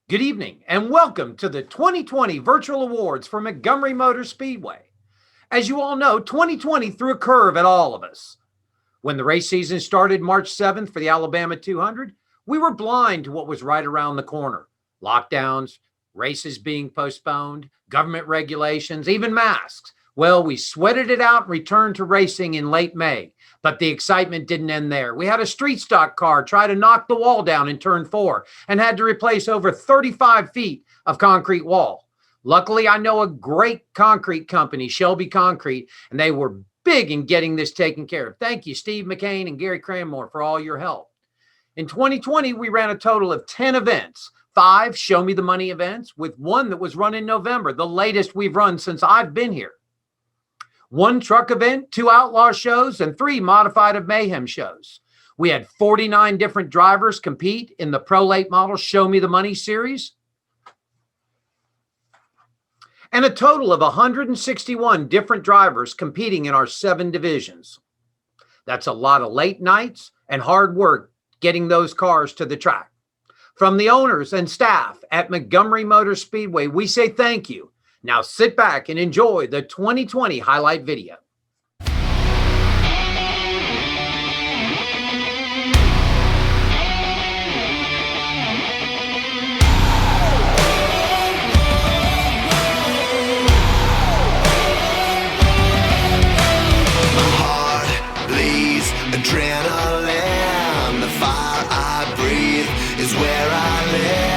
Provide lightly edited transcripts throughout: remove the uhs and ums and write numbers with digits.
Good evening and welcome to the 2020 Virtual Awards for Montgomery Motor Speedway. As you all know, 2020 threw a curve at all of us. When the race season started March 7th for the Alabama 200, we were blind to what was right around the corner. Lockdowns, races being postponed, government regulations, even masks. Well, we sweated it out and returned to racing in late May. But the excitement didn't end there. We had a street stock car try to knock the wall down in turn 4 and had to replace over 35 feet of concrete wall. Luckily, I know a great concrete company, Shelby Concrete, and they were big in getting this taken care of. Thank you, Steve McCain and Gary Cranmore, for all your help. In 2020, we ran a total of 10 events, 5 Show Me the Money events, with one that was run in November, the latest we've run since I've been here. 1 truck event, 2 outlaw shows, and 3 modified of mayhem shows. We had 49 different drivers compete in the Pro Late Model Show Me the Money series, and a total of 161 different drivers competing in our 7 divisions. That's a lot of late nights and hard work getting those cars to the track. From the owners and staff at Montgomery Motor Speedway, we say thank you. Now sit back and enjoy the 2020 highlight video. My heart bleeds adrenaline. The fire I breathe is where I live.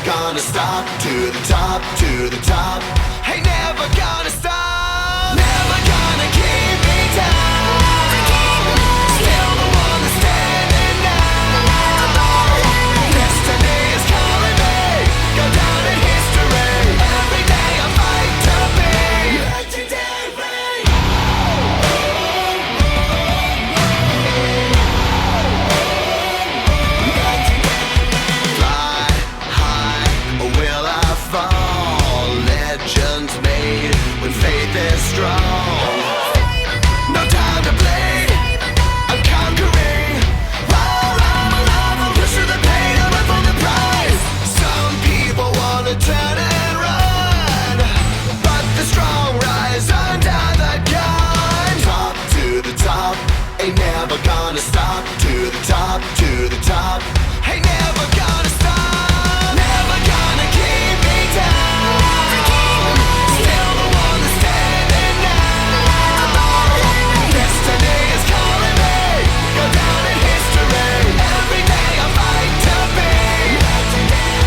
Gonna stop to the top, to the top. Ain't never gonna stop. Never gonna keep me down. Still the one that's standing now. Destiny is calling me. Go down in history. Every day I fight to be legendary. Fly high, or will I fall? Legends made when faith is strong. No time to bleed, I'm conquering. While I'm alive, I'm pushing the pain, I'm up on the prize. Some people wanna turn and run, but the strong rise under the gun. Top to the top, ain't never gonna stop. To the top, to the top, ain't never gonna stop. Never gonna keep me down. Still the one that's standing now. Destiny is calling me. Go down in history. Every day I fight to be legendary.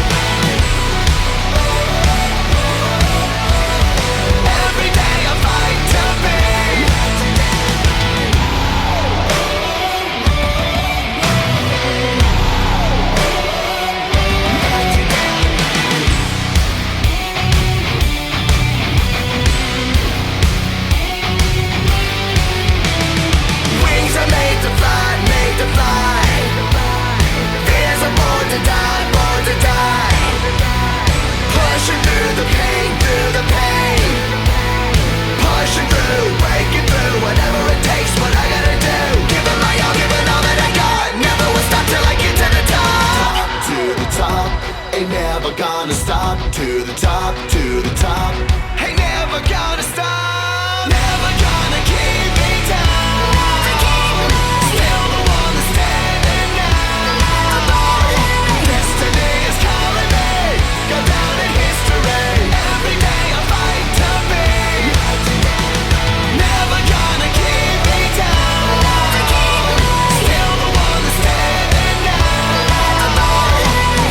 Every day I fight to be Wings are made to fly, made to fly. Fears are born to die, born to die. Pushing through the pain, through the pain. Pushing through, breaking through, whatever it takes, what I gotta do. Giving my all, giving all that I got. Never will stop till I get to the top. To the top, ain't never gonna stop. To the top, to the top, ain't never gonna stop. Never gonna keep me down. Still the one that's standing now. Destiny is calling me. Go down in history. Every day I fight to be legendary. Never gonna keep me down. Still the one that's standing now.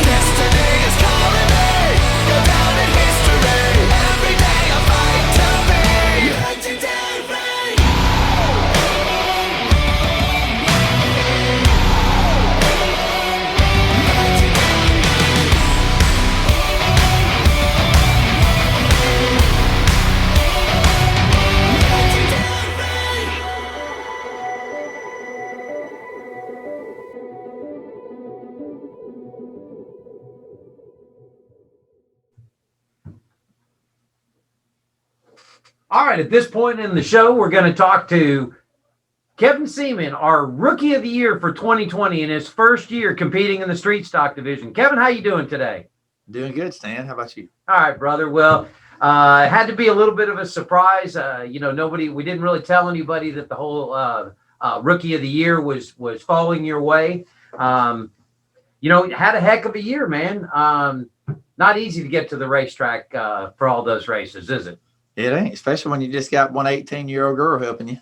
Destiny is calling me. Go down in history. All right, at this point in the show, we're going to talk to Kevin Seamon, our Rookie of the Year for 2020 in his first year competing in the street stock division. Kevin, how you doing today? Doing good, Stan. How about you? All right, brother. Well, it had to be a little bit of a surprise. We didn't really tell anybody that the whole Rookie of the Year was falling your way. Had a heck of a year, man. Not easy to get to the racetrack for all those races, is it? It ain't, especially when you just got one 18-year-old girl helping you.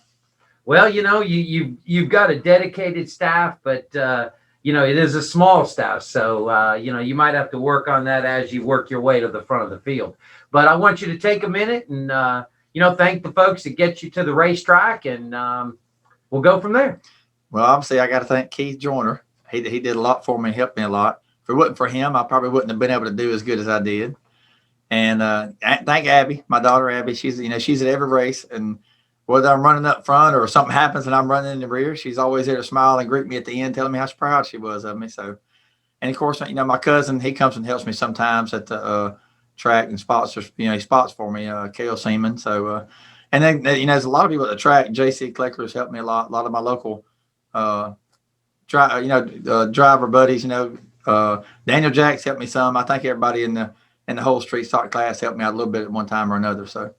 Well, you've got a dedicated staff, but it is a small staff, so you might have to work on that as you work your way to the front of the field. But I want you to take a minute and thank the folks that get you to the racetrack, and we'll go from there. Well, obviously, I got to thank Keith Joyner. He did a lot for me, helped me a lot. If it wasn't for him, I probably wouldn't have been able to do as good as I did. And thank Abby, my daughter Abby. She's at every race, and whether I'm running up front or something happens and I'm running in the rear, she's always there to smile and greet me at the end, telling me how proud she was of me. So, and of course, my cousin, he comes and helps me sometimes at the track and spots. He spots for me, Kale Seamon. So, and then there's a lot of people at the track. JC Kleckler's helped me a lot. A lot of my local driver buddies. Daniel Jacks helped me some. I think everybody in the whole street stock class helped me out a little bit at one time or another. So.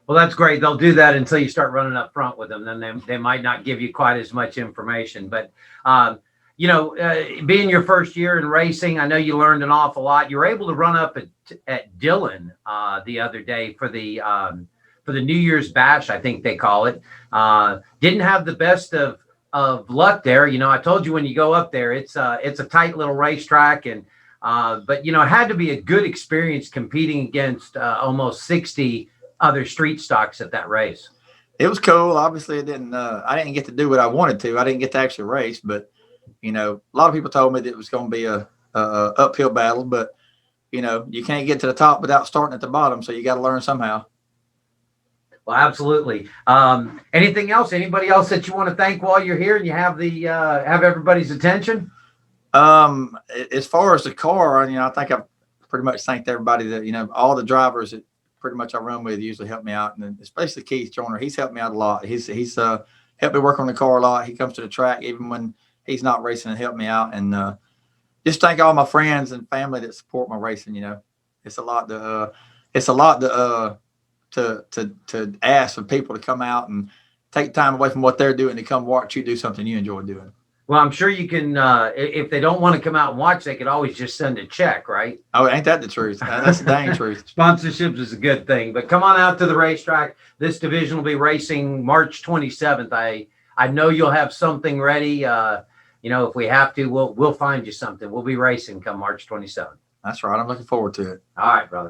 Well, that's great. They'll do that until you start running up front with them. Then they might not give you quite as much information. But, being your first year in racing, I know you learned an awful lot. You were able to run up at Dillon the other day for the New Year's Bash, I think they call it. Didn't have the best of luck there. I told you when you go up there, it's a tight little racetrack, and but it had to be a good experience competing against almost 60 other street stocks at that race. It was cool. Obviously, I didn't get to do what I wanted to. I didn't get to actually race, but a lot of people told me that it was going to be a uphill battle. But you can't get to the top without starting at the bottom, so you got to learn somehow. Well, absolutely. Anything else? Anybody else that you want to thank while you're here and you have have everybody's attention? As far as the car, I think I've pretty much thanked everybody that all the drivers that pretty much I run with usually help me out, and then especially Keith Joyner. He's helped me out a lot. He's helped me work on the car a lot. He comes to the track even when he's not racing and help me out. And just thank all my friends and family that support my racing. It's a lot to ask for people to come out and take time away from what they're doing to come watch you do something you enjoy doing. Well, I'm sure you can, if they don't want to come out and watch, they could always just send a check, right? Oh, ain't that the truth? That's the dang truth. Sponsorships is a good thing, but come on out to the racetrack. This division will be racing March 27th. I know you'll have something ready. If we have to, we'll find you something. We'll be racing come March 27th. That's right. I'm looking forward to it. All right, brother.